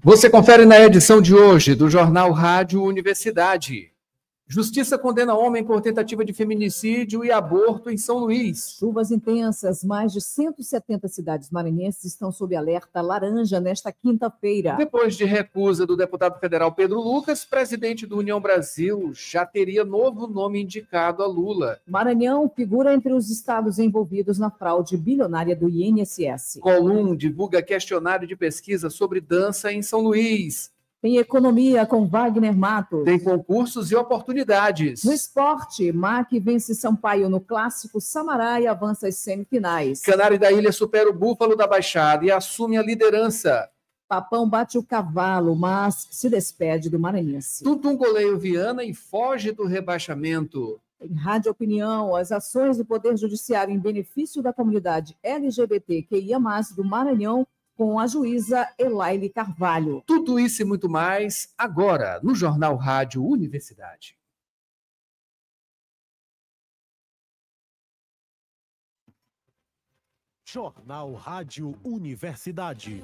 Você confere na edição de hoje do Jornal Rádio Universidade. Justiça condena homem por tentativa de feminicídio e aborto em São Luís. Chuvas intensas, mais de 170 cidades maranhenses estão sob alerta laranja nesta quinta-feira. Depois de recusa do deputado federal Pedro Lucas, presidente do União Brasil já teria novo nome indicado a Lula. Maranhão figura entre os estados envolvidos na fraude bilionária do INSS. Colum divulga questionário de pesquisa sobre dança em São Luís. Tem economia com Wagner Matos. Tem concursos e oportunidades. No esporte, MAC vence Sampaio no clássico Samará e avança às semifinais. Canário da Ilha supera o Búfalo da Baixada e assume a liderança. Papão bate o cavalo, mas se despede do maranhense. Tuntum goleia o Viana e foge do rebaixamento. Em Rádio Opinião, as ações do Poder Judiciário em benefício da comunidade LGBTQIA+, do Maranhão, com a juíza Elaine Carvalho. Tudo isso e muito mais, agora, no Jornal Rádio Universidade. Jornal Rádio Universidade.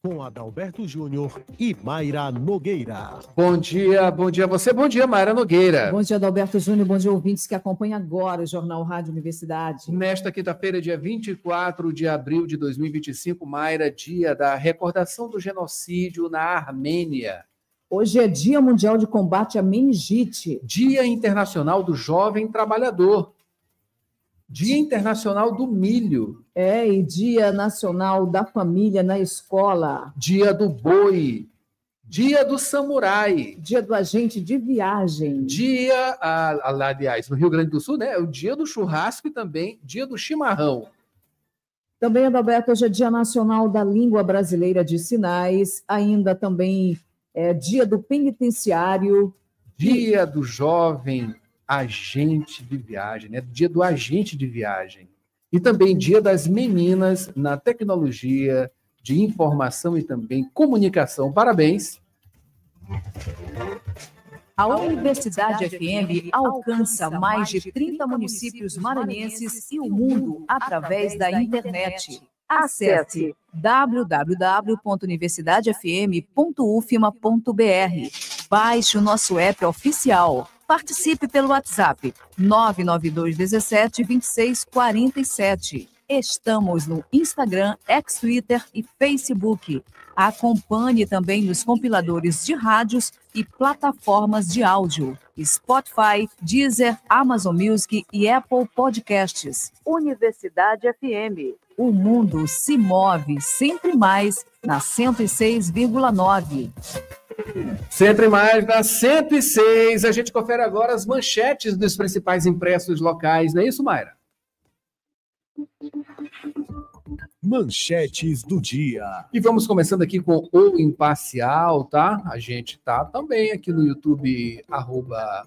Com Adalberto Júnior e Mayra Nogueira. Bom dia a você. Bom dia, Mayra Nogueira. Bom dia, Adalberto Júnior. Bom dia, ouvintes que acompanham agora o Jornal Rádio Universidade. Nesta quinta-feira, dia 24 de abril de 2025, Mayra, dia da recordação do genocídio na Armênia. Hoje é Dia Mundial de Combate à Meningite. Dia Internacional do Jovem Trabalhador. Dia Internacional do Milho. E Dia Nacional da Família na Escola. Dia do Boi. Dia do Samurai. Dia do Agente de Viagem. Dia, aliás, no Rio Grande do Sul, né? É o Dia do Churrasco e também Dia do Chimarrão. Também, Adalberto, hoje é Dia Nacional da Língua Brasileira de Sinais. Ainda também é Dia do Penitenciário. Dia do Jovem Agente de Viagem, né? Dia do Agente de Viagem. E também Dia das Meninas na Tecnologia de Informação e também Comunicação. Parabéns! A Universidade FM alcança mais de 30 municípios maranhenses e o mundo através da internet. Acesse www.universidadefm.ufma.br. Baixe o nosso app oficial. Participe pelo WhatsApp 992172647. Estamos no Instagram, Twitter e Facebook. Acompanhe também nos compiladores de rádios e plataformas de áudio. Spotify, Deezer, Amazon Music e Apple Podcasts. Universidade FM. O mundo se move sempre mais na 106,9. Sempre mais na 106. A gente confere agora as manchetes dos principais impressos locais. Não é isso, Mayra? Manchetes do dia. E vamos começando aqui com o Imparcial, tá? A gente tá também aqui no YouTube,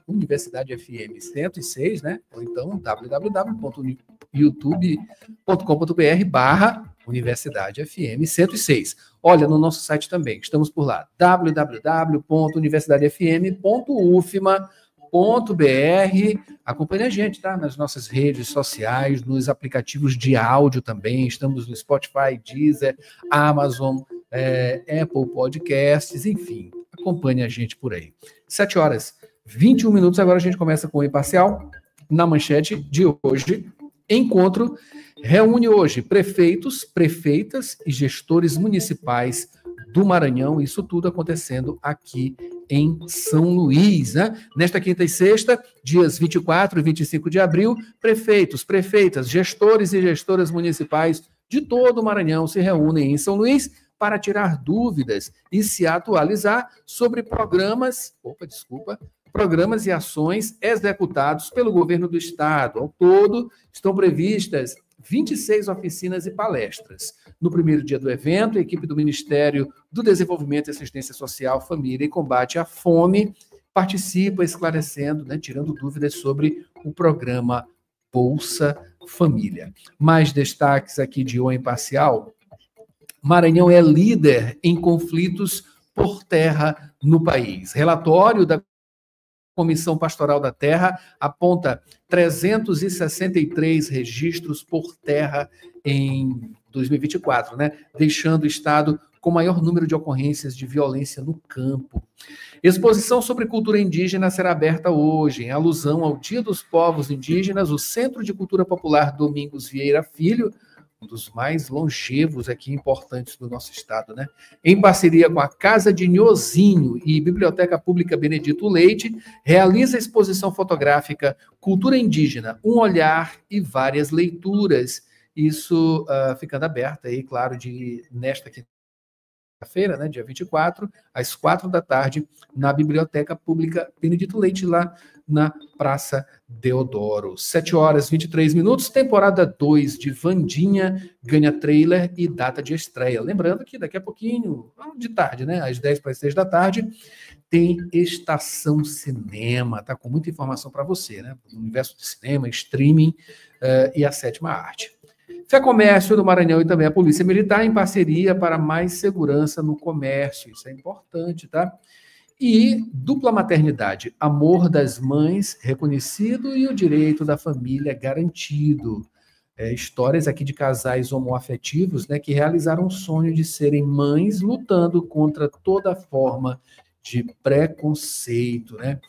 Universidade FM 106, né? Ou então www.youtube.com.br/Universidade FM 106. Olha, no nosso site também, estamos por lá, www.universidadefm.ufma.br. Acompanhe a gente, tá? Nas nossas redes sociais, nos aplicativos de áudio também. Estamos no Spotify, Deezer, Amazon, Apple Podcasts, enfim. Acompanhe a gente por aí. 7h21. Agora a gente começa com o Imparcial. Na manchete de hoje, encontro reúne hoje prefeitos, prefeitas e gestores municipais do Maranhão, isso tudo acontecendo aqui em São Luís, né? Nesta quinta e sexta, dias 24 e 25 de abril, prefeitos, prefeitas, gestores e gestoras municipais de todo o Maranhão se reúnem em São Luís para tirar dúvidas e se atualizar sobre programas e ações executados pelo governo do estado. Ao todo, estão previstas 26 oficinas e palestras. No primeiro dia do evento, a equipe do Ministério do Desenvolvimento e Assistência Social, Família e Combate à Fome participa esclarecendo, né, tirando dúvidas sobre o programa Bolsa Família. Mais destaques aqui de O Imparcial. Maranhão é líder em conflitos por terra no país. Relatório da Comissão Pastoral da Terra aponta 363 registros por terra em 2024, né? Deixando o estado com maior número de ocorrências de violência no campo. Exposição sobre cultura indígena será aberta hoje, em alusão ao Dia dos Povos Indígenas. O Centro de Cultura Popular Domingos Vieira Filho, um dos mais longevos aqui, importantes do nosso estado, né? Em parceria com a Casa de Nhozinho e Biblioteca Pública Benedito Leite, realiza a exposição fotográfica Cultura Indígena, um olhar e várias leituras. Isso ficando aberto aí, claro, nesta quinta-feira, né, dia 24, às 4 da tarde, na Biblioteca Pública Benedito Leite, lá na Praça Deodoro. 7 horas e 23 minutos, temporada 2 de Wandinha ganha trailer e data de estreia. Lembrando que daqui a pouquinho, de tarde, né, às 10 para as 6 da tarde, tem Estação Cinema, tá? Com muita informação para você, né? Universo de cinema, streaming e a sétima arte. FEComércio do Maranhão e também a Polícia Militar em parceria para mais segurança no comércio. Isso é importante, tá? E dupla maternidade, amor das mães reconhecido e o direito da família garantido. Histórias aqui de casais homoafetivos, né, que realizaram o sonho de serem mães lutando contra toda forma de preconceito, né?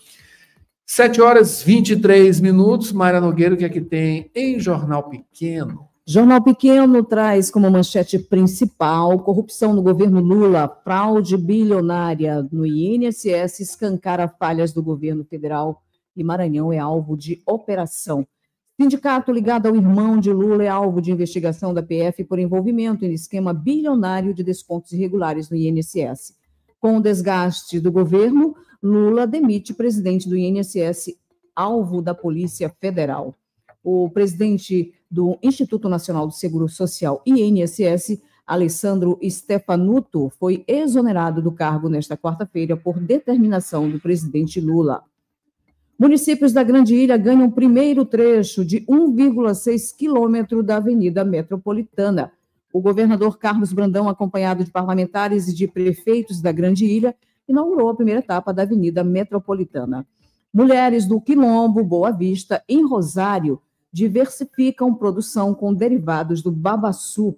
7 horas e 23 minutos. Mayra Nogueira, o que é que tem em Jornal Pequeno? Jornal Pequeno traz como manchete principal: corrupção no governo Lula, fraude bilionária no INSS escancara falhas do governo federal e Maranhão é alvo de operação. Sindicato ligado ao irmão de Lula é alvo de investigação da PF por envolvimento em esquema bilionário de descontos irregulares no INSS. Com o desgaste do governo, Lula demite presidente do INSS, alvo da Polícia Federal. O presidente do Instituto Nacional do Seguro Social, INSS, Alessandro Stefanuto, foi exonerado do cargo nesta quarta-feira por determinação do presidente Lula. Municípios da Grande Ilha ganham o primeiro trecho de 1,6 quilômetro da Avenida Metropolitana. O governador Carlos Brandão, acompanhado de parlamentares e de prefeitos da Grande Ilha, inaugurou a primeira etapa da Avenida Metropolitana. Mulheres do Quilombo, Boa Vista, em Rosário, diversificam produção com derivados do babaçu.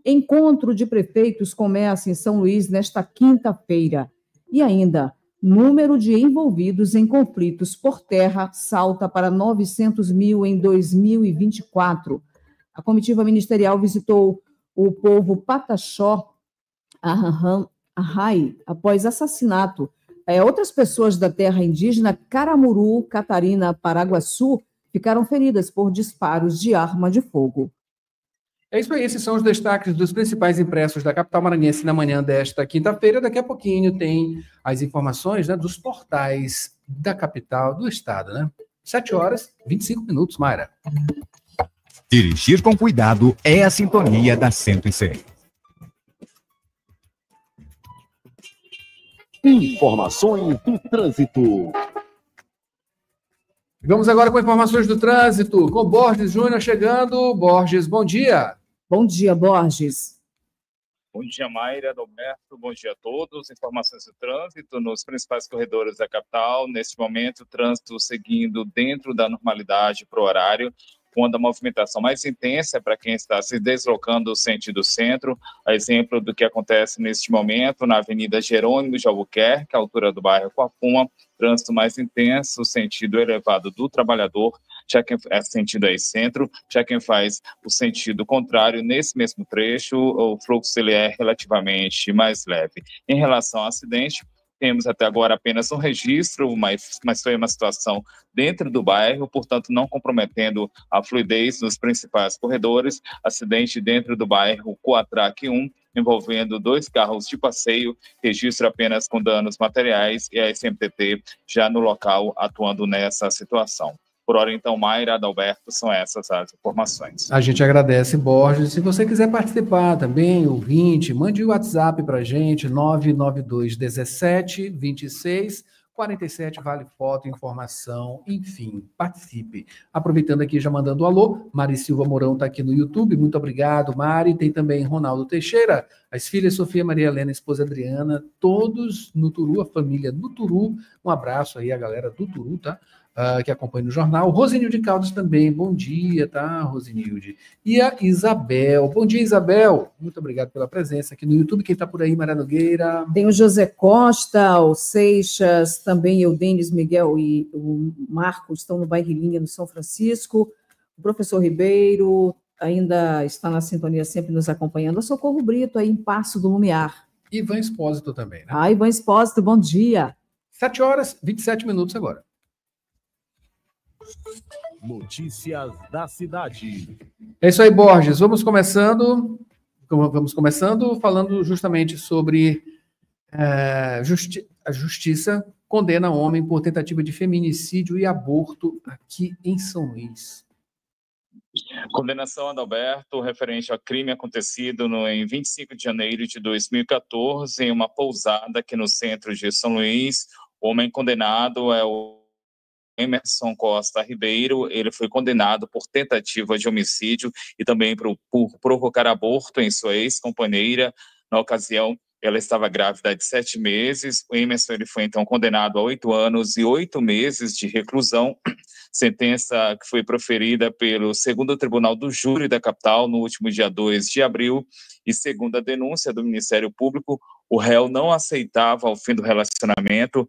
Encontro de prefeitos começa em São Luís nesta quinta-feira. E ainda, número de envolvidos em conflitos por terra salta para 900 mil em 2024. A comitiva ministerial visitou o povo Pataxó Arrai após assassinato. Outras pessoas da terra indígena Caramuru, Catarina, Paraguaçu, ficaram feridas por disparos de arma de fogo. É isso aí, esses são os destaques dos principais impressos da capital maranhense na manhã desta quinta-feira. Daqui a pouquinho tem as informações, né, dos portais da capital do estado, né? 7 horas e 25 minutos, Mayra. Dirigir com cuidado é a sintonia da 106. Informações do trânsito. Vamos agora com informações do trânsito, com Borges Júnior chegando. Borges, bom dia. Bom dia, Borges. Bom dia, Mayra, Adalberto, bom dia a todos. Informações do trânsito nos principais corredores da capital. Neste momento, o trânsito seguindo dentro da normalidade para o horário, quando a movimentação mais intensa é para quem está se deslocando no sentido centro, a exemplo do que acontece neste momento na Avenida Jerônimo de Albuquerque, à altura do bairro Coafuma, trânsito mais intenso, sentido elevado do trabalhador, já quem é sentido aí centro, já quem faz o sentido contrário, nesse mesmo trecho, o fluxo ele é relativamente mais leve. Em relação ao acidente, temos até agora apenas um registro, mas foi uma situação dentro do bairro, portanto, não comprometendo a fluidez nos principais corredores. Acidente dentro do bairro Coatraque 1, envolvendo 2 carros de passeio, registro apenas com danos materiais e a SMTT já no local atuando nessa situação. Por hora, então, Mayra, Adalberto, são essas as informações. A gente agradece, Borges. Se você quiser participar também, ouvinte, mande o WhatsApp para a gente, 992 17 26 47, vale foto, informação, enfim, participe. Aproveitando aqui, já mandando um alô, Mari Silva Mourão está aqui no YouTube, muito obrigado, Mari. Tem também Ronaldo Teixeira, as filhas Sofia Maria Helena, esposa Adriana, todos no Turu, a família do Turu. Um abraço aí, a galera do Turu, tá? que acompanha o jornal. Rosinilde Caldas também, bom dia, tá, Rosinilde? E a Isabel, bom dia, Isabel. Muito obrigado pela presença aqui no YouTube. Quem está por aí, Maria Nogueira? Tem o José Costa, o Seixas, também o Denis Miguel e o Marcos estão no Bairrilinha, no São Francisco. O professor Ribeiro ainda está na sintonia, sempre nos acompanhando. A Socorro Brito, aí em Passo do Lumiar. Ivan Expósito também, né? Ivan Expósito, bom dia. 7h27 agora. Notícias da cidade. É isso aí, Borges. Vamos começando falando justamente sobre a justiça condena homem por tentativa de feminicídio e aborto aqui em São Luís. Condenação, Adalberto, referente ao crime acontecido em 25 de janeiro de 2014, em uma pousada aqui no centro de São Luís. O homem condenado é o Emerson Costa Ribeiro. Ele foi condenado por tentativa de homicídio e também por provocar aborto em sua ex-companheira. Na ocasião, ela estava grávida de 7 meses. O Emerson ele foi, então, condenado a 8 anos e 8 meses de reclusão, sentença que foi proferida pelo 2º Tribunal do Júri da capital no último dia 2 de abril. E segundo a denúncia do Ministério Público, o réu não aceitava o fim do relacionamento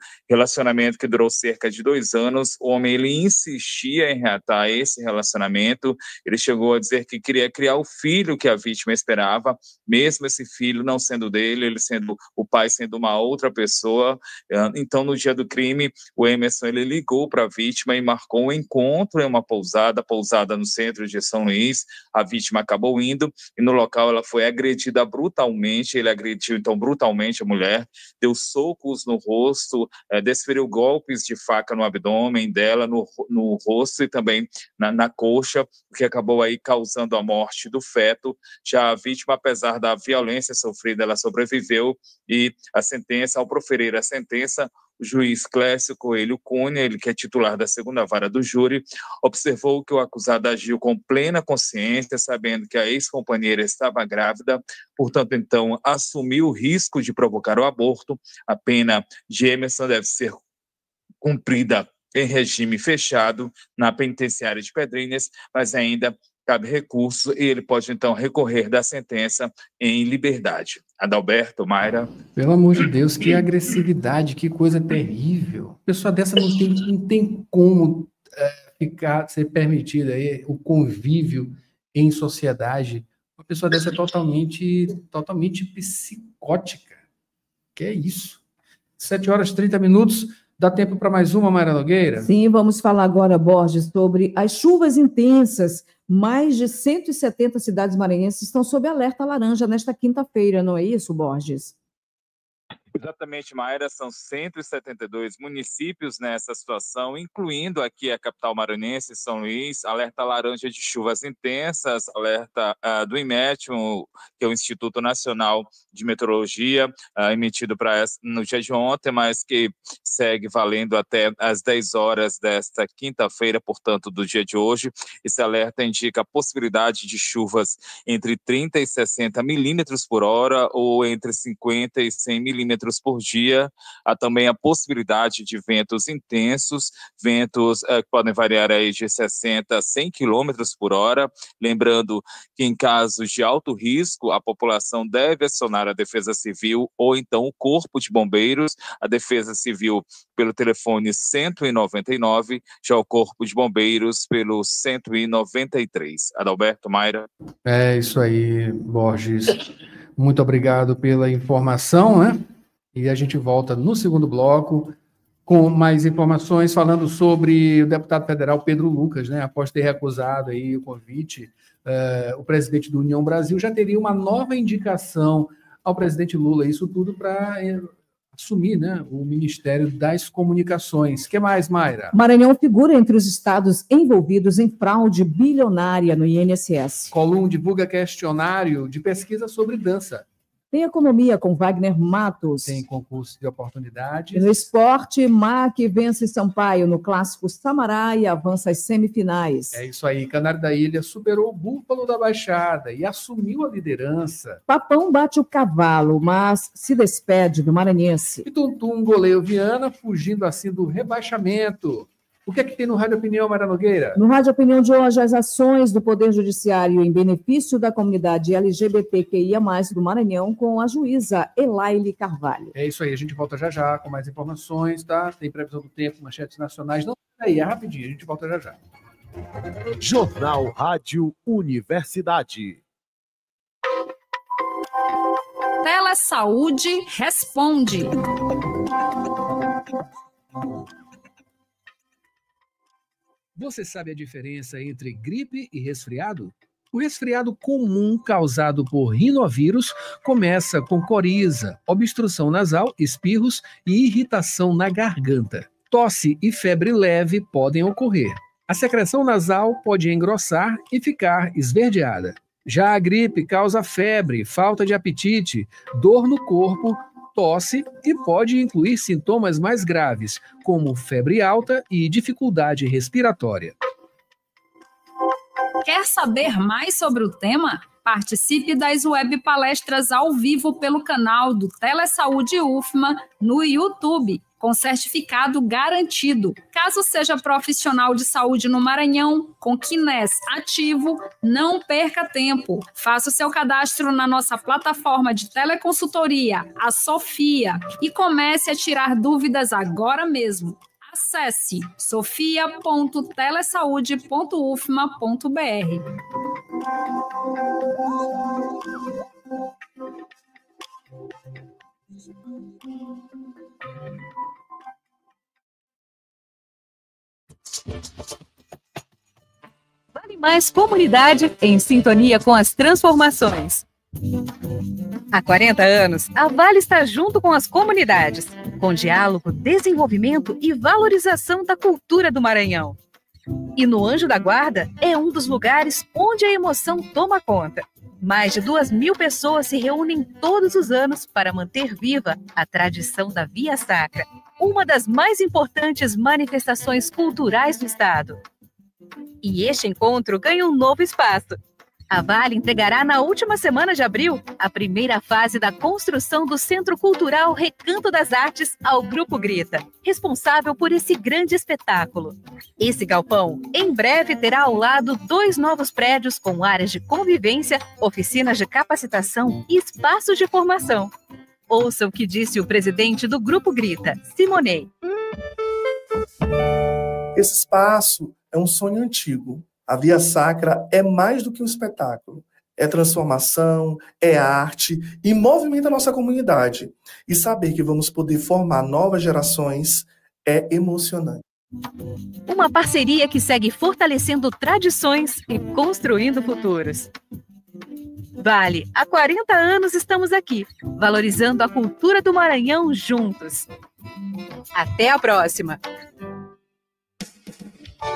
que durou cerca de 2 anos. O homem ele insistia em reatar esse relacionamento. Ele chegou a dizer que queria criar o filho que a vítima esperava, mesmo esse filho não sendo dele, ele sendo o pai sendo uma outra pessoa. Então, no dia do crime, o Emerson ele ligou para a vítima e marcou um encontro em uma pousada no centro de São Luís. A vítima acabou indo e no local ela foi agredida brutalmente. Ele agrediu então brutalmente a mulher, deu socos no rosto, desferiu golpes de faca no abdômen dela, no rosto e também na coxa, o que acabou aí causando a morte do feto. Já a vítima, apesar da violência sofrida, ela sobreviveu e ao proferir a sentença, o juiz Clécio Coelho Cunha, ele que é titular da 2ª Vara do Júri, observou que o acusado agiu com plena consciência, sabendo que a ex-companheira estava grávida, portanto, então, assumiu o risco de provocar o aborto. A pena de Emerson deve ser cumprida em regime fechado na penitenciária de Pedrinhas, mas ainda cabe recurso e ele pode, então, recorrer da sentença em liberdade. Adalberto, Mayra. Pelo amor de Deus, que agressividade, que coisa terrível. Pessoa dessa não tem como ser permitida aí o convívio em sociedade. Uma pessoa dessa é totalmente psicótica. Que é isso? 7h30. Dá tempo para mais uma, Mayra Nogueira? Sim, vamos falar agora, Borges, sobre as chuvas intensas. Mais de 170 cidades maranhenses estão sob alerta laranja nesta quinta-feira, não é isso, Borges? Exatamente, Mayra, são 172 municípios nessa situação, incluindo aqui a capital maranhense, São Luís, alerta laranja de chuvas intensas, alerta do IMET, que é o Instituto Nacional de Meteorologia, emitido no dia de ontem, mas que segue valendo até às 10 horas desta quinta-feira, portanto, do dia de hoje. Esse alerta indica a possibilidade de chuvas entre 30 e 60 milímetros por hora ou entre 50 e 100 milímetros por dia. Há também a possibilidade de ventos intensos, ventos que podem variar aí de 60 a 100 quilômetros por hora. Lembrando que em casos de alto risco, a população deve acionar a Defesa Civil ou então o Corpo de Bombeiros. A Defesa Civil pelo telefone 199, já o Corpo de Bombeiros pelo 193. Adalberto, Mayra. É isso aí, Borges. Muito obrigado pela informação, né? E a gente volta no segundo bloco com mais informações falando sobre o deputado federal Pedro Lucas, né? Após ter recusado aí o convite, o presidente do União Brasil já teria uma nova indicação ao presidente Lula, isso tudo para assumir, né, o Ministério das Comunicações. O que mais, Mayra? Maranhão figura entre os estados envolvidos em fraude bilionária no INSS. Colum divulga questionário de pesquisa sobre dança. Tem economia com Wagner Matos. Tem concurso de oportunidades. E no esporte, MAC vence Sampaio no clássico Samará e avança às semifinais. É isso aí. Canário da Ilha superou o Búfalo da Baixada e assumiu a liderança. Papão bate o cavalo, mas se despede do maranhense. E Tuntum goleia o Viana, fugindo assim do rebaixamento. O que é que tem no Rádio Opinião, Mara Nogueira? No Rádio Opinião de hoje, as ações do Poder Judiciário em benefício da comunidade LGBTQIA+, do Maranhão, com a juíza Elaile Carvalho. É isso aí, a gente volta já já com mais informações, tá? Tem previsão do tempo, manchetes nacionais. Não, aí, é rapidinho, a gente volta já já. Jornal Rádio Universidade. Telesaúde responde. Você sabe a diferença entre gripe e resfriado? O resfriado comum causado por rinovírus começa com coriza, obstrução nasal, espirros e irritação na garganta. Tosse e febre leve podem ocorrer. A secreção nasal pode engrossar e ficar esverdeada. Já a gripe causa febre, falta de apetite, dor no corpo, tosse e pode incluir sintomas mais graves, como febre alta e dificuldade respiratória. Quer saber mais sobre o tema? Participe das web palestras ao vivo pelo canal do Telesaúde UFMA no YouTube, com certificado garantido. Caso seja profissional de saúde no Maranhão, com QNES ativo, não perca tempo. Faça o seu cadastro na nossa plataforma de teleconsultoria, a Sofia, e comece a tirar dúvidas agora mesmo. Acesse sofia.telesaude.ufma.br. Vale Mais Comunidade em sintonia com as transformações. Há 40 anos, a Vale está junto com as comunidades, com diálogo, desenvolvimento e valorização da cultura do Maranhão. E no Anjo da Guarda é um dos lugares onde a emoção toma conta. Mais de 2.000 pessoas se reúnem todos os anos para manter viva a tradição da Via Sacra, uma das mais importantes manifestações culturais do estado. E este encontro ganha um novo espaço. A Vale entregará na última semana de abril a primeira fase da construção do Centro Cultural Recanto das Artes ao Grupo Grita, responsável por esse grande espetáculo. Esse galpão, em breve, terá ao lado 2 novos prédios com áreas de convivência, oficinas de capacitação e espaços de formação. Ouça o que disse o presidente do Grupo Grita, Simonei. Esse espaço é um sonho antigo. A Via Sacra é mais do que um espetáculo. É transformação, é arte e movimenta a nossa comunidade. E saber que vamos poder formar novas gerações é emocionante. Uma parceria que segue fortalecendo tradições e construindo futuros. Vale, há 40 anos estamos aqui, valorizando a cultura do Maranhão juntos. Até a próxima!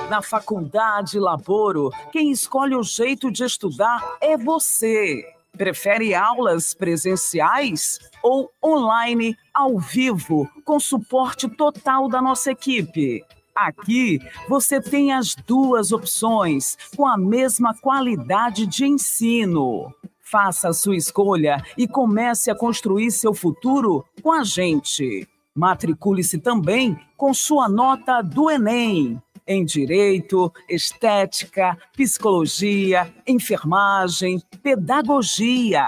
Na Faculdade Laboro, quem escolhe o jeito de estudar é você. Prefere aulas presenciais ou online, ao vivo, com suporte total da nossa equipe? Aqui você tem as 2 opções, com a mesma qualidade de ensino. Faça a sua escolha e comece a construir seu futuro com a gente. Matricule-se também com sua nota do Enem. Em Direito, Estética, Psicologia, Enfermagem, Pedagogia,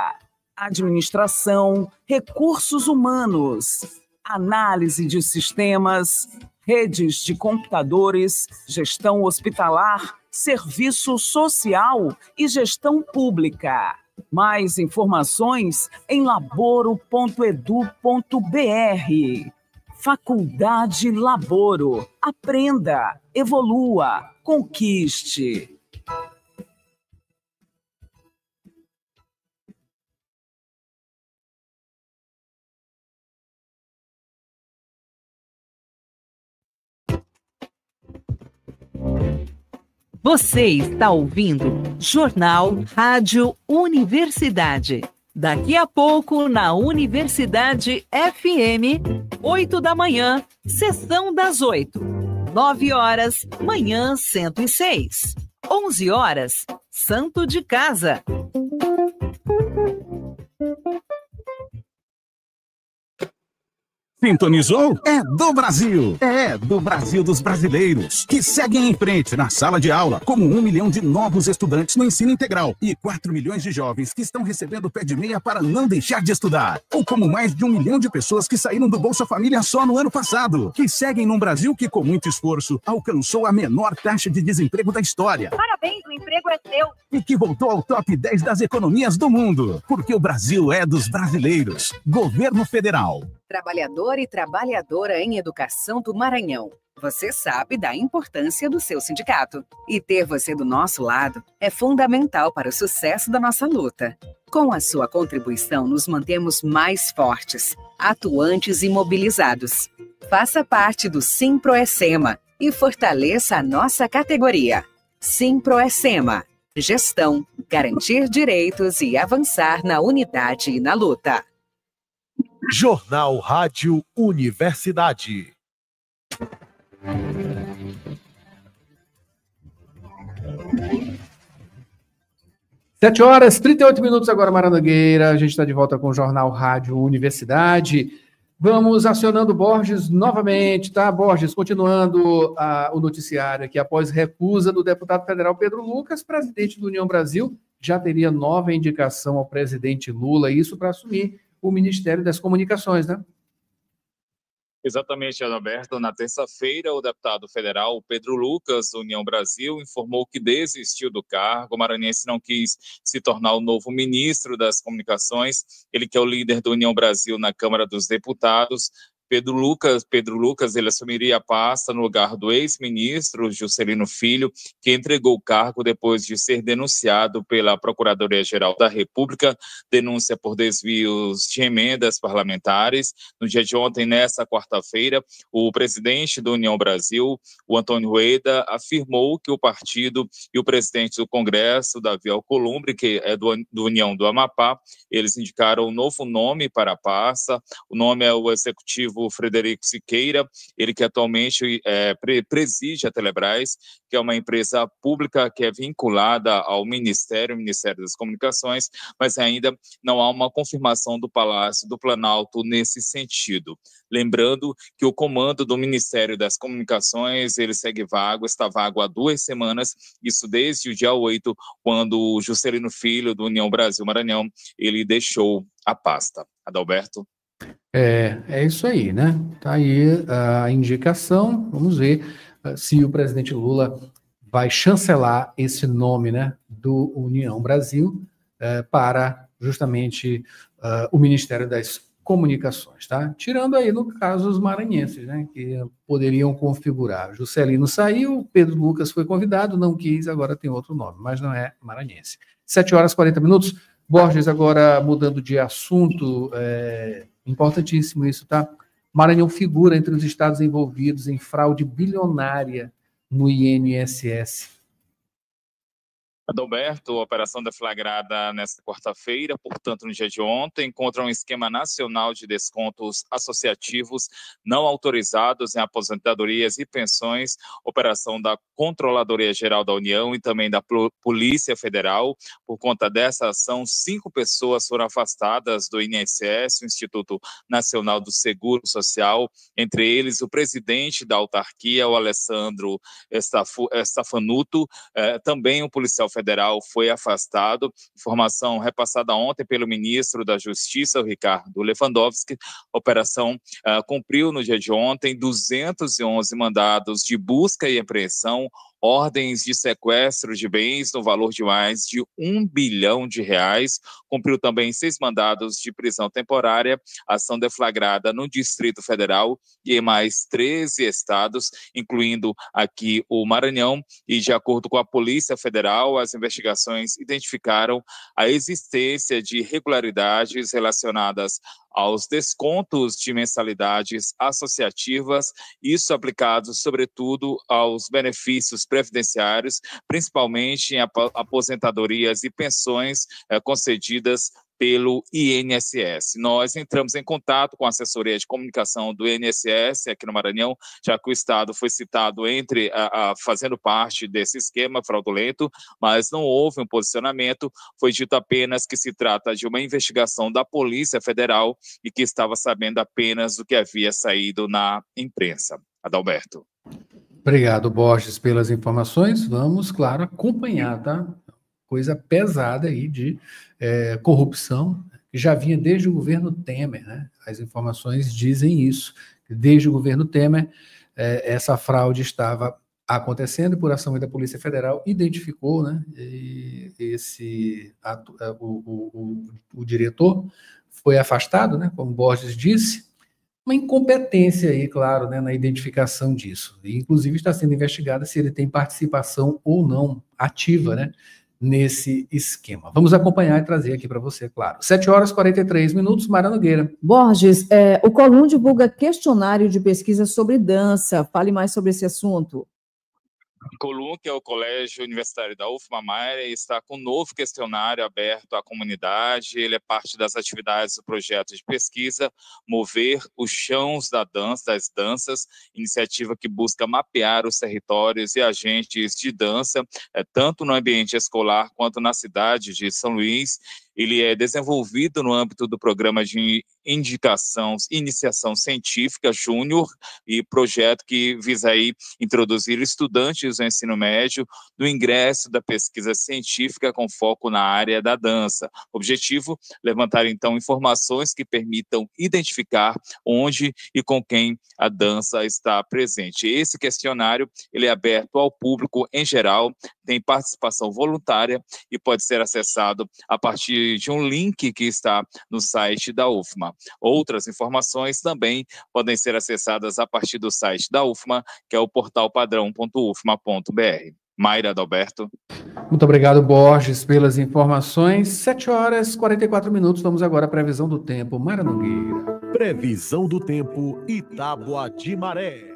Administração, Recursos Humanos, Análise de Sistemas, Redes de Computadores, Gestão Hospitalar, Serviço Social e Gestão Pública. Mais informações em laboro.edu.br. Faculdade Laboro. Aprenda, evolua, conquiste. Você está ouvindo Jornal Rádio Universidade. Daqui a pouco, na Universidade FM, 8 da manhã, sessão das 8. 9 horas, manhã 106. 11 horas, Santo de Casa. Sintonizou? É do Brasil. É do Brasil dos brasileiros, que seguem em frente na sala de aula, como 1 milhão de novos estudantes no ensino integral e 4 milhões de jovens que estão recebendo pé de meia para não deixar de estudar. Ou como mais de 1 milhão de pessoas que saíram do Bolsa Família só no ano passado, que seguem num Brasil que, com muito esforço, alcançou a menor taxa de desemprego da história. Parabéns, o emprego é seu. E que voltou ao top 10 das economias do mundo. Porque o Brasil é dos brasileiros. Governo Federal. Trabalhador e trabalhadora em educação do Maranhão. Você sabe da importância do seu sindicato. E ter você do nosso lado é fundamental para o sucesso da nossa luta. Com a sua contribuição, nos mantemos mais fortes, atuantes e mobilizados. Faça parte do Simproecema e fortaleça a nossa categoria. Simproecema. Gestão, garantir direitos e avançar na unidade e na luta. Jornal Rádio Universidade. Sete horas, 38 minutos agora, Marangueira. A gente está de volta com o Jornal Rádio Universidade. Vamos acionando Borges novamente, tá? Borges, continuando o noticiário aqui. Após recusa do deputado federal Pedro Lucas, presidente do União Brasil, já teria nova indicação ao presidente Lula, isso para assumir o Ministério das Comunicações, né? Exatamente, Adalberto. Na terça-feira, o deputado federal Pedro Lucas, do União Brasil, informou que desistiu do cargo. O maranhense não quis se tornar o novo ministro das Comunicações. Ele que é o líder do União Brasil na Câmara dos Deputados. Pedro Lucas, ele assumiria a pasta no lugar do ex-ministro Juscelino Filho, que entregou o cargo depois de ser denunciado pela Procuradoria-Geral da República, denúncia por desvios de emendas parlamentares. No dia de ontem, nessa quarta-feira, o presidente do União Brasil, o Antônio Rueda, afirmou que o partido e o presidente do Congresso, Davi Alcolumbre, que é do União do Amapá, eles indicaram um novo nome para a pasta. O nome é o executivo Frederico Siqueira, ele que atualmente preside a Telebrás, que é uma empresa pública que é vinculada ao Ministério das Comunicações, mas ainda não há uma confirmação do Palácio do Planalto nesse sentido. Lembrando que o comando do Ministério das Comunicações, ele segue vago, está vago há 2 semanas, isso desde o dia 8, quando o Juscelino Filho, do União Brasil Maranhão, ele deixou a pasta. Adalberto? É isso aí, né? Tá aí a indicação. Vamos ver se o presidente Lula vai chancelar esse nome, né, do União Brasil para justamente o Ministério das Comunicações, tá? Tirando aí, no caso, os maranhenses, né, que poderiam configurar. Juscelino saiu, Pedro Lucas foi convidado, não quis, agora tem outro nome, mas não é maranhense. 7 horas e 40 minutos. Borges, agora mudando de assunto, importantíssimo isso, tá? Maranhão figura entre os estados envolvidos em fraude bilionária no INSS. Adalberto, a operação deflagrada nesta quarta-feira, portanto, no dia de ontem, contra um esquema nacional de descontos associativos não autorizados em aposentadorias e pensões, operação da Controladoria Geral da União e também da Polícia Federal. Por conta dessa ação, 5 pessoas foram afastadas do INSS, o Instituto Nacional do Seguro Social, entre eles o presidente da autarquia, o Alessandro Stafanuto, também o policial federal foi afastado. Informação repassada ontem pelo ministro da Justiça, o Ricardo Lewandowski. A operação cumpriu no dia de ontem 211 mandados de busca e apreensão, ordens de sequestro de bens no valor de mais de R$1 bilhão. Cumpriu também 6 mandados de prisão temporária, ação deflagrada no Distrito Federal e em mais 13 estados, incluindo aqui o Maranhão. E de acordo com a Polícia Federal, as investigações identificaram a existência de irregularidades relacionadas aos descontos de mensalidades associativas, isso aplicado, sobretudo, aos benefícios previdenciários, principalmente em aposentadorias e pensões concedidas pelo INSS. Nós entramos em contato com a assessoria de comunicação do INSS aqui no Maranhão, já que o Estado foi citado fazendo parte desse esquema fraudulento, mas não houve um posicionamento, foi dito apenas que se trata de uma investigação da Polícia Federal e que estava sabendo apenas do que havia saído na imprensa. Adalberto. Obrigado, Borges, pelas informações. Vamos, claro, acompanhar, tá? Coisa pesada aí de corrupção, que já vinha desde o governo Temer, né? As informações dizem isso, que desde o governo Temer essa fraude estava acontecendo, e por ação da Polícia Federal identificou, né? O diretor foi afastado, né? Como Borges disse, uma incompetência aí, claro, né? Na identificação disso. E, inclusive, está sendo investigada se ele tem participação ou não ativa, né? Nesse esquema. Vamos acompanhar e trazer aqui para você, claro. 7h43, Mara Nogueira. Borges, o Colum divulga questionário de pesquisa sobre dança. Fale mais sobre esse assunto. Colum, que é o Colégio Universitário da UFMA, está com um novo questionário aberto à comunidade. Ele é parte das atividades do projeto de pesquisa Mover os Chãos das Danças, iniciativa que busca mapear os territórios e agentes de dança, tanto no ambiente escolar quanto na cidade de São Luís. Ele é desenvolvido no âmbito do programa de iniciação científica júnior e projeto que visa aí introduzir estudantes do ensino médio no ingresso da pesquisa científica com foco na área da dança. Objetivo, levantar então informações que permitam identificar onde e com quem a dança está presente. Esse questionário, ele é aberto ao público em geral, tem participação voluntária e pode ser acessado a partir de um link que está no site da UFMA. Outras informações também podem ser acessadas a partir do site da UFMA, que é o portalpadrão.ufma.br. Mayra Adalberto. Muito obrigado, Borges, pelas informações. 7h44, vamos agora à previsão do tempo. Mara Nogueira. Previsão do tempo, Itábua de Maré.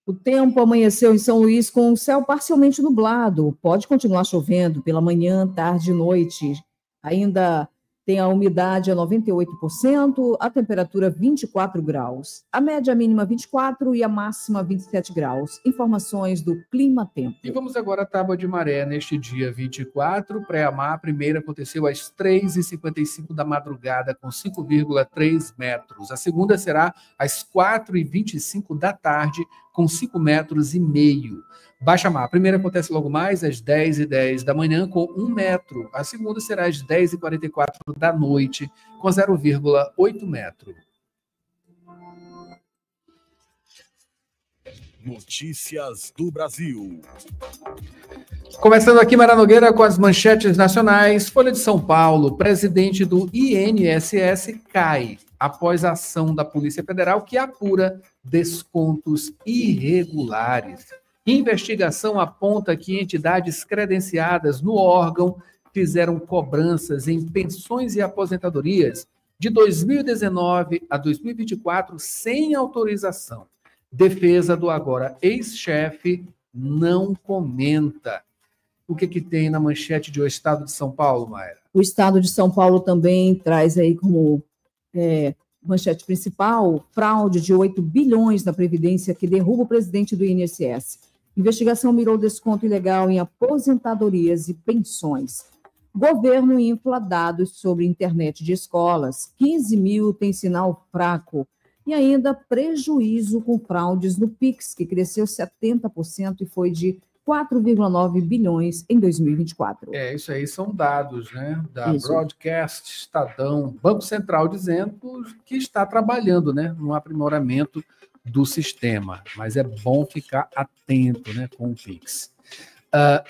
O tempo amanheceu em São Luís com o céu parcialmente nublado. Pode continuar chovendo pela manhã, tarde e noite. Ainda tem a umidade a 98%, a temperatura 24 graus. A média mínima 24 e a máxima 27 graus. Informações do Clima Tempo. E vamos agora à Tábua de Maré. Neste dia 24, pré-amar, a primeira aconteceu às 3h55 da madrugada, com 5,3 metros. A segunda será às 4h25 da tarde, com 5,5 metros. Baixa-mar, a primeira acontece logo mais às 10h10 da manhã, com 1 metro. A segunda será às 10h44 da noite, com 0,8 metro. Notícias do Brasil. Começando aqui, Mara Nogueira, com as manchetes nacionais. Folha de São Paulo, presidente do INSS cai após a ação da Polícia Federal que apura descontos irregulares. Investigação aponta que entidades credenciadas no órgão fizeram cobranças em pensões e aposentadorias de 2019 a 2024 sem autorização. Defesa do agora ex-chefe não comenta. O que tem na manchete de O Estado de São Paulo, Mayra? O Estado de São Paulo também traz aí como manchete principal fraude de 8 bilhões na Previdência que derruba o presidente do INSS. Investigação mirou desconto ilegal em aposentadorias e pensões. Governo infla dados sobre internet de escolas. 15 mil tem sinal fraco. E ainda prejuízo com fraudes no Pix, que cresceu 70% e foi de 4,9 bilhões em 2024. Isso aí são dados, né, da Broadcast, Estadão, Banco Central, dizendo que está trabalhando, né, no aprimoramento do sistema, mas é bom ficar atento, né, com o Pix.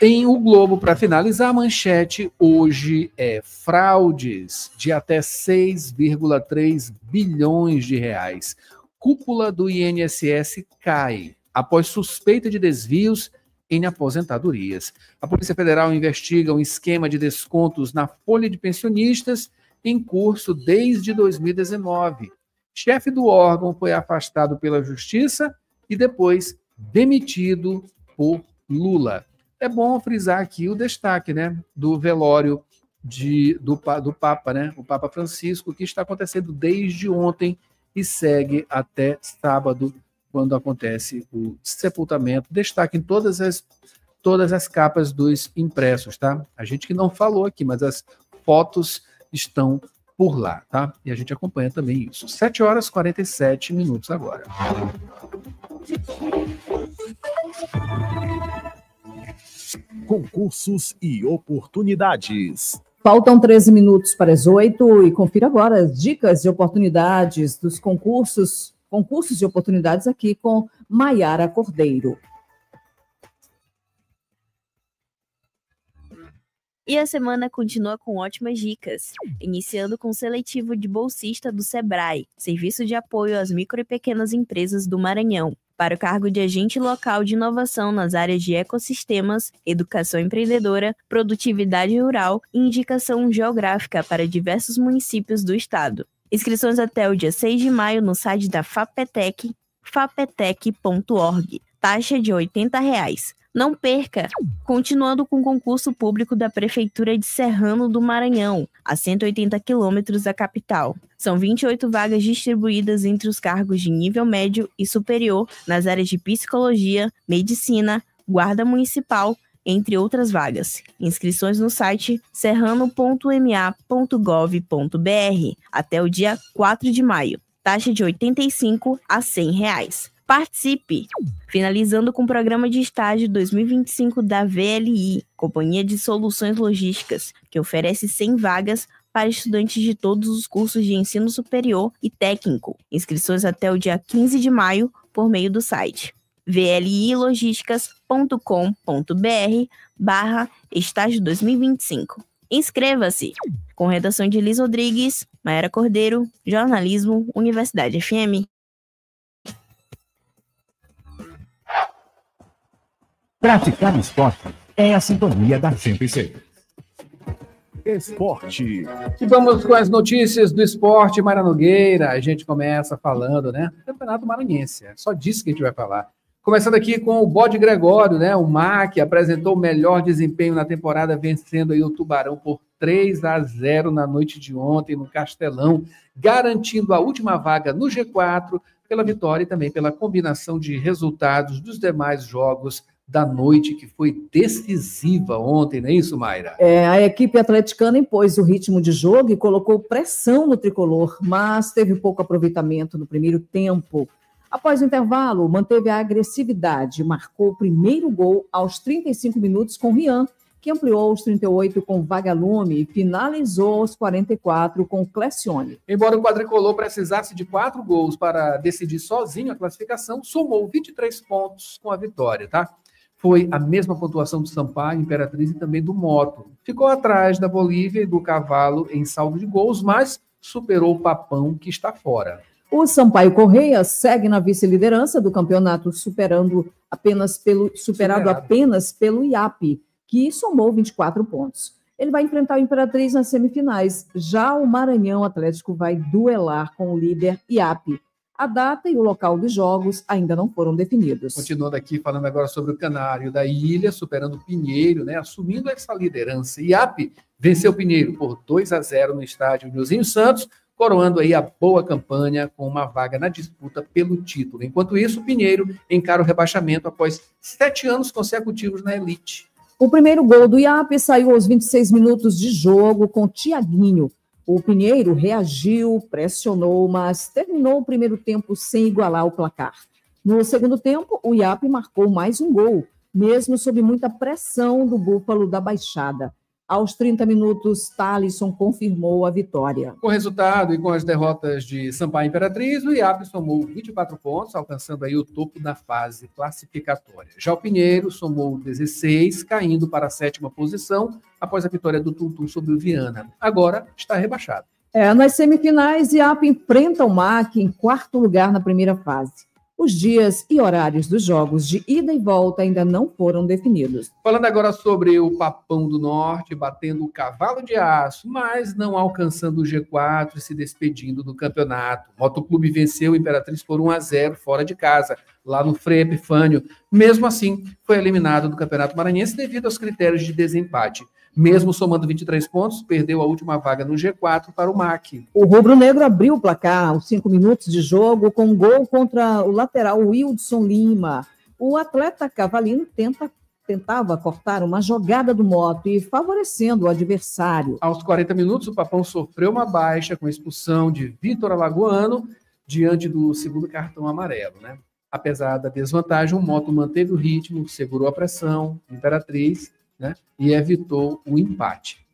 Em O Globo, para finalizar, a manchete hoje é fraudes de até 6,3 bilhões de reais. Cúpula do INSS cai após suspeita de desvios em aposentadorias. A Polícia Federal investiga um esquema de descontos na folha de pensionistas em curso desde 2019. Chefe do órgão foi afastado pela Justiça e depois demitido por Lula. É bom frisar aqui o destaque, né, do velório do Papa, né? O Papa Francisco, que está acontecendo desde ontem e segue até sábado, quando acontece o sepultamento. Destaque em todas as capas dos impressos, tá? A gente que não falou aqui, mas as fotos estão por lá, tá? E a gente acompanha também isso. 7h47 agora. Concursos e oportunidades. Faltam 13 minutos para as 8 e confira agora as dicas de oportunidades dos concursos e oportunidades aqui com Maiara Cordeiro. E a semana continua com ótimas dicas, iniciando com o seletivo de bolsista do SEBRAE, Serviço de Apoio às Micro e Pequenas Empresas do Maranhão, para o cargo de agente local de inovação nas áreas de ecossistemas, educação empreendedora, produtividade rural e indicação geográfica para diversos municípios do estado. Inscrições até o dia 6 de maio no site da FAPETEC, fapetec.org, taxa de R$ 80. Não perca! Continuando com o concurso público da Prefeitura de Serrano do Maranhão, a 180 quilômetros da capital. São 28 vagas distribuídas entre os cargos de nível médio e superior nas áreas de psicologia, medicina, guarda municipal, entre outras vagas. Inscrições no site serrano.ma.gov.br até o dia 4 de maio. Taxa de R$ 85 a R$ 100. Participe! Finalizando com o programa de estágio 2025 da VLI, Companhia de Soluções Logísticas, que oferece 100 vagas para estudantes de todos os cursos de ensino superior e técnico. Inscrições até o dia 15 de maio por meio do site vlilogisticas.com.br/estágio 2025. Inscreva-se! Com redação de Liz Rodrigues, Maiara Cordeiro, Jornalismo, Universidade FM. Praticar esporte é a sintonia da 106. Esporte. E vamos com as notícias do esporte, Mara Nogueira. A gente começa falando, né? Campeonato Maranhense. É só disso que a gente vai falar. Começando aqui com o Bode Gregório, né? O MAC apresentou o melhor desempenho na temporada, vencendo aí o Tubarão por 3-0 na noite de ontem no Castelão, garantindo a última vaga no G4 pela vitória e também pela combinação de resultados dos demais jogos da noite, que foi decisiva ontem, não é isso, Mayra? A equipe atleticana impôs o ritmo de jogo e colocou pressão no tricolor, mas teve pouco aproveitamento no primeiro tempo. Após o intervalo, manteve a agressividade, marcou o primeiro gol aos 35 minutos com Rian, que ampliou aos 38 com Vagalume e finalizou aos 44 com Clecione. Embora o quadricolor precisasse de 4 gols para decidir sozinho a classificação, somou 23 pontos com a vitória, tá? Foi a mesma pontuação do Sampaio, Imperatriz e também do Moto. Ficou atrás da Bolívia e do Cavalo em saldo de gols, mas superou o Papão, que está fora. O Sampaio Correia segue na vice-liderança do campeonato, superado apenas pelo IAP, que somou 24 pontos. Ele vai enfrentar o Imperatriz nas semifinais. Já o Maranhão Atlético vai duelar com o líder IAP. A data e o local dos jogos ainda não foram definidos. Continuando aqui, falando agora sobre o Canário da Ilha, superando o Pinheiro, né, assumindo essa liderança. IAP venceu o Pinheiro por 2-0 no estádio Nilzinho Santos, coroando aí a boa campanha com uma vaga na disputa pelo título. Enquanto isso, o Pinheiro encara o rebaixamento após 7 anos consecutivos na elite. O primeiro gol do IAP saiu aos 26 minutos de jogo com Tiaguinho. O Pinheiro reagiu, pressionou, mas terminou o primeiro tempo sem igualar o placar. No segundo tempo, o IAP marcou mais um gol, mesmo sob muita pressão do Búfalo da Baixada. Aos 30 minutos, Thalisson confirmou a vitória. Com o resultado e com as derrotas de Sampaio e Imperatriz, o IAP somou 24 pontos, alcançando aí o topo da fase classificatória. Já o Pinheiro somou 16, caindo para a 7ª posição, após a vitória do Tuntum sobre o Viana. Agora está rebaixado. Nas semifinais, IAP enfrenta o MAC em 4º lugar na primeira fase. Os dias e horários dos jogos de ida e volta ainda não foram definidos. Falando agora sobre o Papão do Norte, batendo o Cavalo de Aço, mas não alcançando o G4 e se despedindo do campeonato. O Motoclube venceu o Imperatriz por 1-0 fora de casa, lá no Frei Epifânio. Mesmo assim, foi eliminado do Campeonato Maranhense devido aos critérios de desempate. Mesmo somando 23 pontos, perdeu a última vaga no G4 para o MAC. O rubro-negro abriu o placar aos 5 minutos de jogo com um gol contra o lateral Wildson Lima. O atleta cavalino tentava cortar uma jogada do Moto e favorecendo o adversário. Aos 40 minutos, o Papão sofreu uma baixa com a expulsão de Vitor Alagoano diante do segundo cartão amarelo, né? Apesar da desvantagem, o Moto manteve o ritmo, segurou a pressão, Imperatriz, né? E evitou o empate.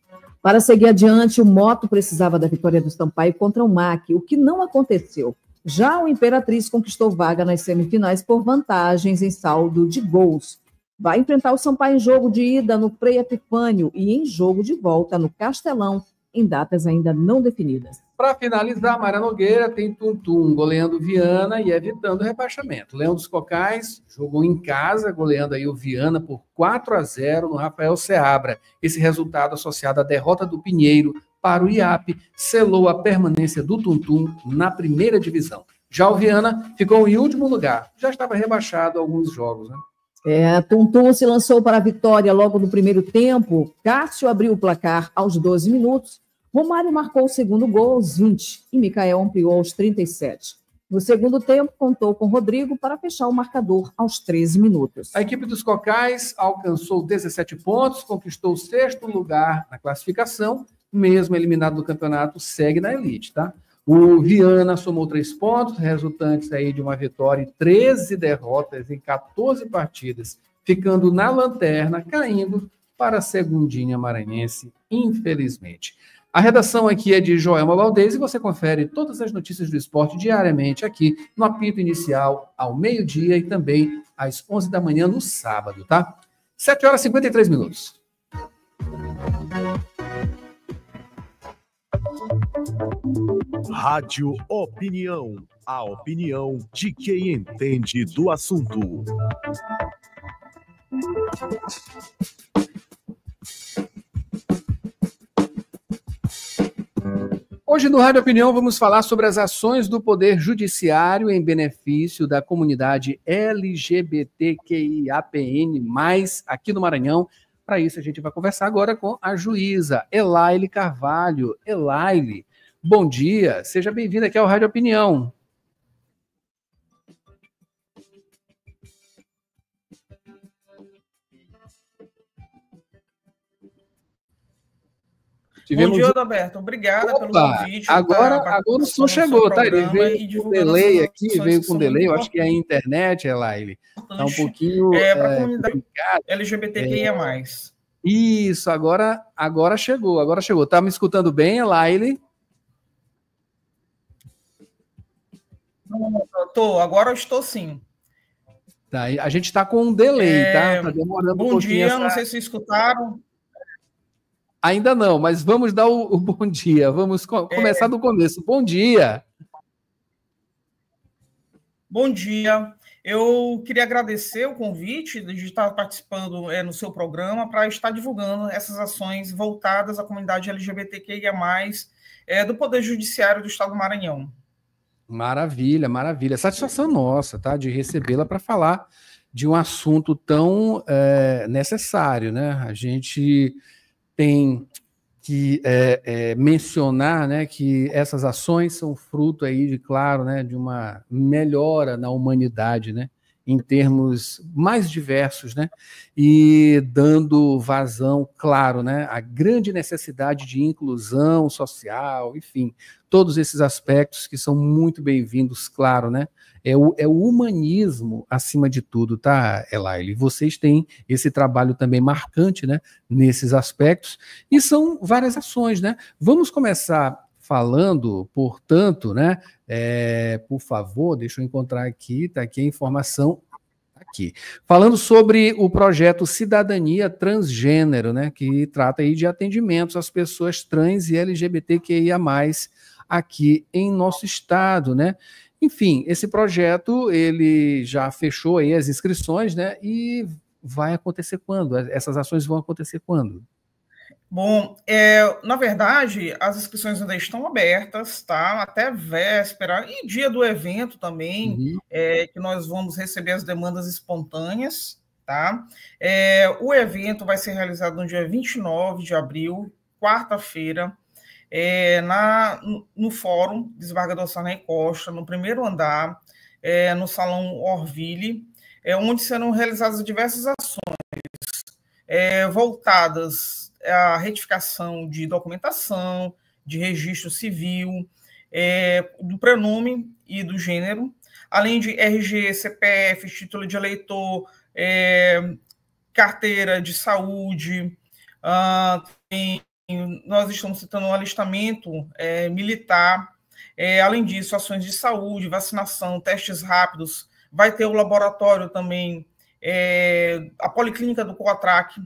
Para seguir adiante, o Moto precisava da vitória do Sampaio contra o MAC, o que não aconteceu. Já o Imperatriz conquistou vaga nas semifinais por vantagens em saldo de gols. Vai enfrentar o Sampaio em jogo de ida no Frei Epifânio e em jogo de volta no Castelão, em datas ainda não definidas. Para finalizar, Maria Nogueira tem Tuntum goleando Viana e evitando o rebaixamento. Leão dos Cocais jogou em casa, goleando aí o Viana por 4-0 no Rafael Seabra. Esse resultado, associado à derrota do Pinheiro para o IAP, selou a permanência do Tuntum na primeira divisão. Já o Viana ficou em último lugar, já estava rebaixado alguns jogos, né? Tuntum se lançou para a vitória logo no primeiro tempo. Cássio abriu o placar aos 12 minutos. Romário marcou o segundo gol aos 20 e Micael ampliou aos 37. No segundo tempo, contou com Rodrigo para fechar o marcador aos 13 minutos. A equipe dos Cocais alcançou 17 pontos, conquistou o 6º lugar na classificação, mesmo eliminado do campeonato, segue na elite, tá? O Viana somou 3 pontos, resultantes aí de uma vitória e 13 derrotas em 14 partidas, ficando na lanterna, caindo para a segundinha maranhense, infelizmente. A redação aqui é de Joelma Valdez e você confere todas as notícias do esporte diariamente aqui no apito inicial ao meio-dia e também às 11 da manhã no sábado, tá? 7h53. Rádio Opinião, a opinião de quem entende do assunto. Hoje no Rádio Opinião vamos falar sobre as ações do Poder Judiciário em benefício da comunidade LGBTQIAPN+, aqui no Maranhão. Para isso a gente vai conversar agora com a juíza Elaile Carvalho. Elaile, bom dia, seja bem-vinda aqui ao Rádio Opinião. Bom dia, Adalberto. Obrigada pelo convite. Agora o som chegou, tá? Ele veio com delay aqui, veio com delay. Eu acho que é a internet, Elaile. Está um pouquinho para a comunidade LGBTQIA+. Isso, agora chegou. Tá me escutando bem, Elaile? Não, agora eu estou sim. Tá, a gente está com um delay, tá? Tá demorando um pouquinho. Bom dia, não sei se escutaram. Ainda não, mas vamos dar o bom dia. Vamos começar do começo. Bom dia. Bom dia. Eu queria agradecer o convite de estar participando no seu programa para estar divulgando essas ações voltadas à comunidade LGBTQIA+, do Poder Judiciário do Estado do Maranhão. Maravilha, maravilha. Satisfação nossa, tá? De recebê-la para falar de um assunto tão necessário, né? A gente tem que mencionar, né, que essas ações são fruto aí de, claro, né, de uma melhora na humanidade, né, em termos mais diversos, né, e dando vazão, claro, né, à grande necessidade de inclusão social, enfim, todos esses aspectos que são muito bem-vindos, claro, né, é o humanismo acima de tudo, tá, Elaile? Vocês têm esse trabalho também marcante, né, nesses aspectos, e são várias ações, né? Vamos começar falando, portanto, né, por favor, deixa eu encontrar aqui, tá aqui a informação, aqui, falando sobre o projeto Cidadania Transgênero, né, que trata aí de atendimentos às pessoas trans e LGBTQIA+, aqui em nosso estado, né? Enfim, esse projeto, ele já fechou aí as inscrições, né? E vai acontecer quando? Essas ações vão acontecer quando? Bom, na verdade, as inscrições ainda estão abertas, tá? Até véspera e dia do evento também, que nós vamos receber as demandas espontâneas, tá? O evento vai ser realizado no dia 29 de abril, quarta-feira, no Fórum Desembargador Sarney Costa, no primeiro andar, no Salão Orville, onde serão realizadas diversas ações voltadas à retificação de documentação, de registro civil, do prenome e do gênero, além de RG, CPF, título de eleitor, carteira de saúde, nós estamos citando um alistamento militar, além disso, ações de saúde, vacinação, testes rápidos, vai ter o laboratório também, a Policlínica do Coatrac,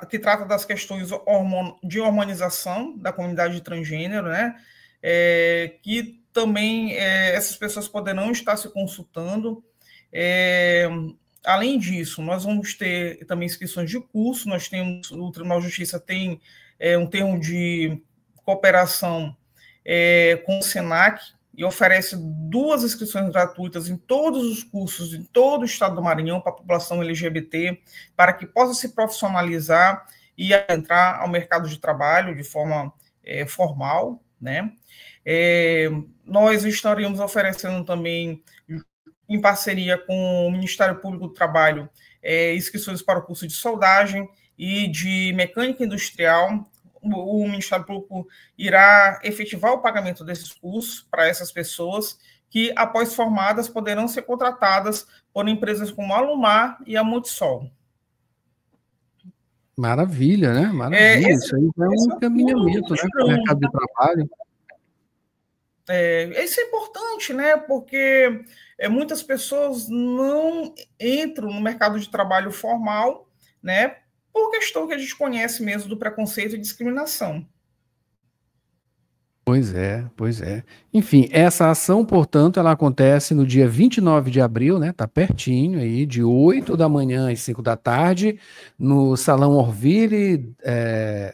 que trata das questões de hormonização da comunidade transgênero, né? Que também essas pessoas poderão estar se consultando. Além disso, nós vamos ter também inscrições de curso, nós temos, o Tribunal de Justiça tem um termo de cooperação com o SENAC, e oferece 2 inscrições gratuitas em todos os cursos, em todo o estado do Maranhão, para a população LGBT, para que possa se profissionalizar e entrar ao mercado de trabalho de forma formal, né? Nós estaremos oferecendo também, em parceria com o Ministério Público do Trabalho, inscrições para o curso de soldagem e de mecânica industrial. O Ministério Público irá efetivar o pagamento desses cursos para essas pessoas que, após formadas, poderão ser contratadas por empresas como a Alumar e a Multisol. Maravilha, né? Maravilha. Isso aí é um encaminhamento, né, para o mercado de trabalho. Isso é importante, né? Porque muitas pessoas não entram no mercado de trabalho formal, né? Por questão que a gente conhece mesmo do preconceito e discriminação. Pois é, pois é. Enfim, essa ação, portanto, ela acontece no dia 29 de abril, né? Tá pertinho aí, de 8 da manhã às 5 da tarde, no Salão Orville,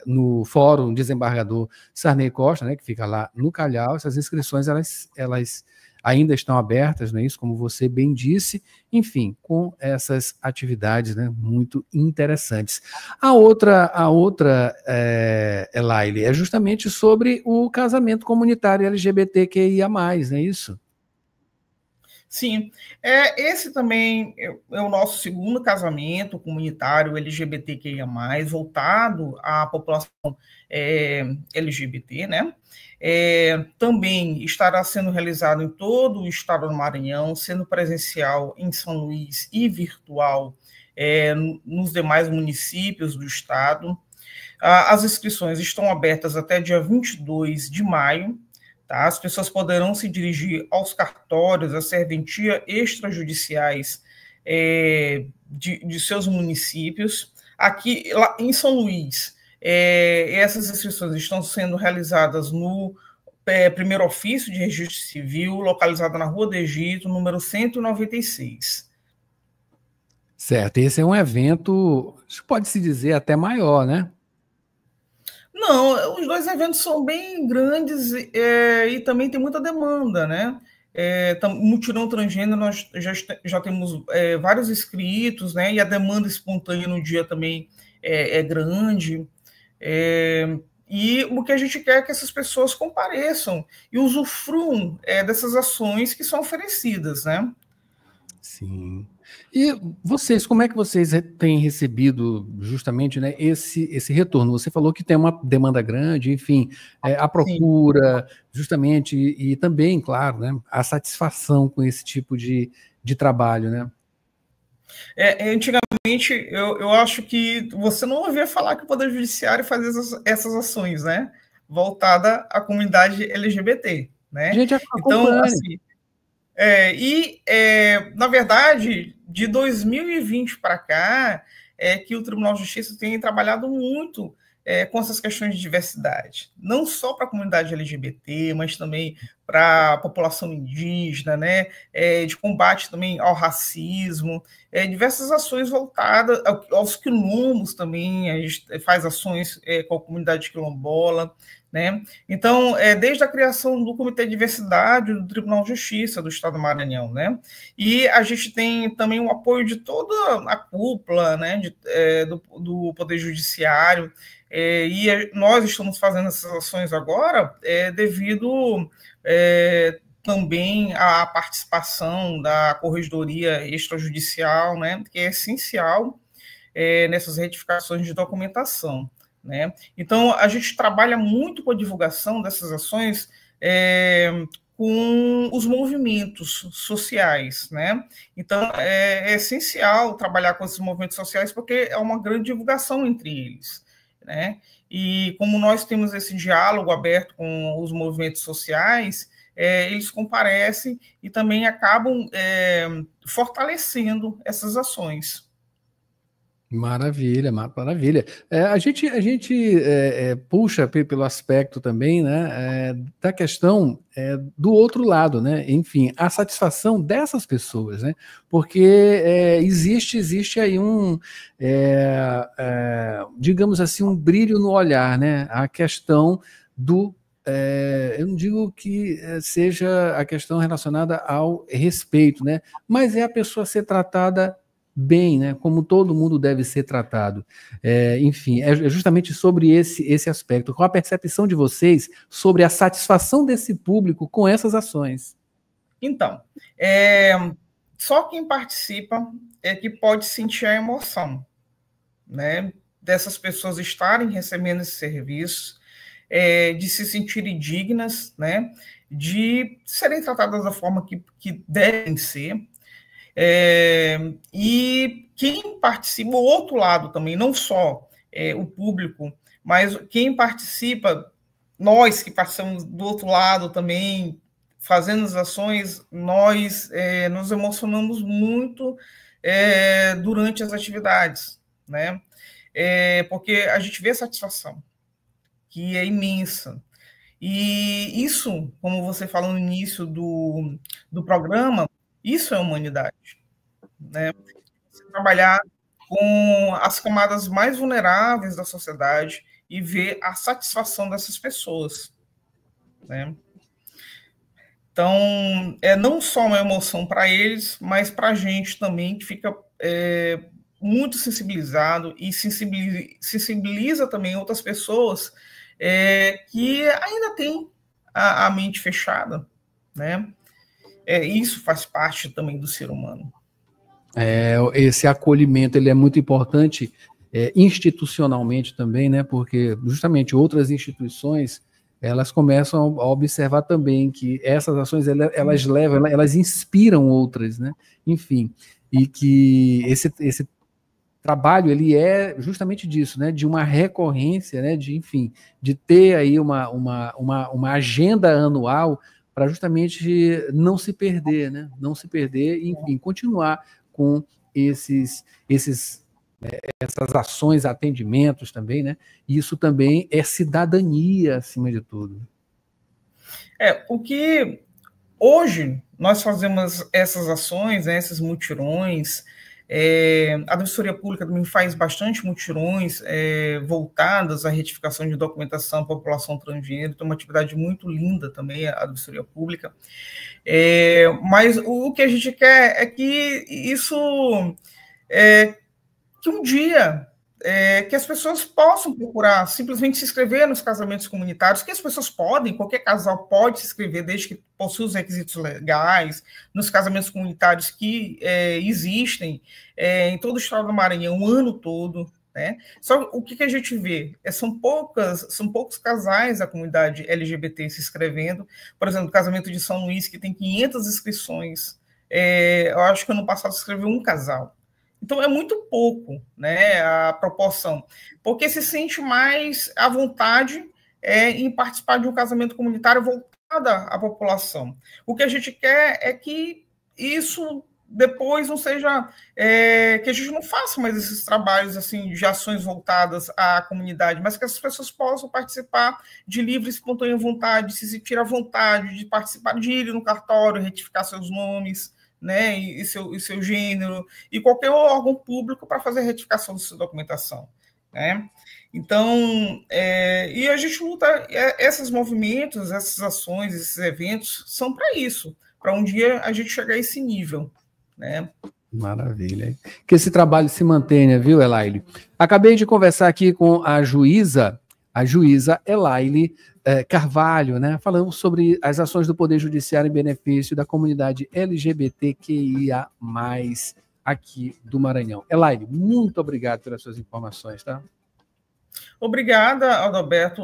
no Fórum Desembargador Sarney Costa, né? Que fica lá no Calhau. Essas inscrições, elas ainda estão abertas, não é isso? Como você bem disse, enfim, com essas atividades, né, muito interessantes. A outra, Elaine, é justamente sobre o casamento comunitário LGBTQIA+, não é isso? Sim, esse também é o nosso segundo casamento comunitário LGBTQIA+, voltado à população LGBT, né? Também estará sendo realizado em todo o estado do Maranhão, sendo presencial em São Luís e virtual nos demais municípios do estado. As inscrições estão abertas até dia 22 de maio. Tá? As pessoas poderão se dirigir aos cartórios, à serventia extrajudiciais de seus municípios. Aqui lá em São Luís, essas inscrições estão sendo realizadas no primeiro ofício de registro civil, localizado na Rua do Egito, número 196. Certo, esse é um evento, pode-se dizer, até maior, né? Não, os 2 eventos são bem grandes e também tem muita demanda, né? Mutirão Transgênero, nós já temos vários inscritos, né? E a demanda espontânea no dia também é grande. E o que a gente quer é que essas pessoas compareçam e usufruam dessas ações que são oferecidas, né? Sim. E vocês, como é que vocês têm recebido justamente, né, esse retorno? Você falou que tem uma demanda grande, enfim, a procura, justamente, e também, claro, né, a satisfação com esse tipo de trabalho, né? Antigamente, eu acho que você não ouvia falar que o Poder Judiciário faz essas ações, né? Voltada à comunidade LGBT, né? A gente então, assim, na verdade, de 2020 para cá, que o Tribunal de Justiça tem trabalhado muito com essas questões de diversidade, não só para a comunidade LGBT, mas também para a população indígena, né, de combate também ao racismo, diversas ações voltadas aos quilombos também, a gente faz ações com a comunidade quilombola, né? Então, desde a criação do Comitê de Diversidade do Tribunal de Justiça do Estado do Maranhão, né? E a gente tem também o apoio de toda a cúpula, né, do Poder Judiciário, e nós estamos fazendo essas ações agora devido também à participação da Corregedoria Extrajudicial, né, que é essencial nessas retificações de documentação, né? Então, a gente trabalha muito com a divulgação dessas ações com os movimentos sociais, né? Então, é essencial trabalhar com esses movimentos sociais porque é uma grande divulgação entre eles, né? E como nós temos esse diálogo aberto com os movimentos sociais, eles comparecem e também acabam fortalecendo essas ações. Maravilha, maravilha. A gente puxa pelo aspecto também, né, da questão do outro lado, né? Enfim, a satisfação dessas pessoas, né? Porque existe aí digamos assim, um brilho no olhar, né? A questão do eu não digo que seja a questão relacionada ao respeito, né? Mas é a pessoa ser tratada bem, né? Como todo mundo deve ser tratado. Enfim, é justamente sobre esse aspecto. Qual a percepção de vocês sobre a satisfação desse público com essas ações? Então, só quem participa é que pode sentir a emoção, né? Dessas pessoas estarem recebendo esse serviço, de se sentirem dignas, né? De serem tratadas da forma que devem ser. E quem participa, o outro lado também, não só o público, mas quem participa, nós que passamos do outro lado também, fazendo as ações, nós nos emocionamos muito durante as atividades, né? Porque a gente vê a satisfação, que é imensa. E isso, como você falou no início do programa, isso é humanidade, né? Você trabalhar com as camadas mais vulneráveis da sociedade e ver a satisfação dessas pessoas, né? Então, não só uma emoção para eles, mas para a gente também, que fica muito sensibilizado e sensibiliza também outras pessoas que ainda têm a mente fechada, né? Isso faz parte também do ser humano. Esse acolhimento ele é muito importante institucionalmente também, né? Porque justamente outras instituições elas começam a observar também que essas ações elas inspiram outras, né? Enfim, e que esse trabalho ele é justamente disso, né? De uma recorrência, né? De ter aí uma agenda anual para justamente não se perder, né? Não se perder e, enfim, continuar com essas ações, atendimentos também, né? Isso também é cidadania, acima de tudo. O que hoje nós fazemos essas ações, né, esses mutirões, a Defensoria Pública também faz bastante mutirões voltadas à retificação de documentação à população transgênero, tem uma atividade muito linda também, a Defensoria Pública. Mas o que a gente quer é que isso... que um dia que as pessoas possam procurar simplesmente se inscrever nos casamentos comunitários, que as pessoas podem, qualquer casal pode se inscrever desde que possua os requisitos legais, nos casamentos comunitários que existem em todo o estado do Maranhão o ano todo, né? Só o que a gente vê são poucos casais da comunidade LGBT se inscrevendo. Por exemplo, o casamento de São Luís, que tem 500 inscrições, eu acho que ano passado se inscreveu um casal. Então, é muito pouco, né, a proporção, porque se sente mais à vontade em participar de um casamento comunitário voltado à população. O que a gente quer é que isso depois não seja que a gente não faça mais esses trabalhos assim de ações voltadas à comunidade, mas que as pessoas possam participar de livre e espontânea vontade, se sentir à vontade de participar, de ir no cartório, retificar seus nomes, né, e seu gênero, e qualquer órgão público para fazer a retificação de sua documentação, né? Então, e a gente luta, esses movimentos, essas ações, esses eventos são para isso, para um dia a gente chegar a esse nível, né? Maravilha. Que esse trabalho se mantenha, viu, Elaile? Acabei de conversar aqui com a juíza Elaile Carvalho, né? Falamos sobre as ações do Poder Judiciário em benefício da comunidade LGBTQIA+, aqui do Maranhão. Elaile, muito obrigado pelas suas informações, tá? Obrigada, Adalberto,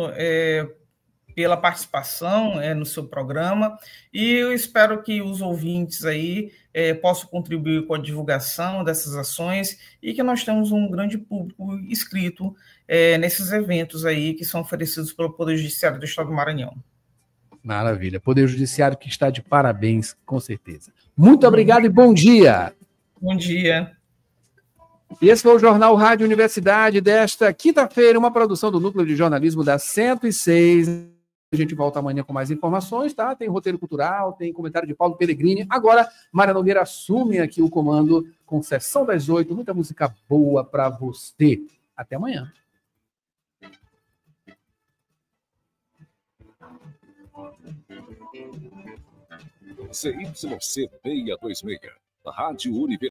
pela participação no seu programa, e eu espero que os ouvintes aí possam contribuir com a divulgação dessas ações e que nós temos um grande público inscrito nesses eventos aí que são oferecidos pelo Poder Judiciário do Estado do Maranhão. Maravilha. Poder Judiciário que está de parabéns, com certeza. Muito obrigado e bom dia. Bom dia. E esse foi o Jornal Rádio Universidade desta quinta-feira, uma produção do Núcleo de Jornalismo da 106. A gente volta amanhã com mais informações, tá? Tem roteiro cultural, tem comentário de Paulo Pellegrini. Agora, Mara Nogueira assume aqui o comando com Sessão das 8. Muita música boa para você. Até amanhã. CYC 626, Rádio Universidade.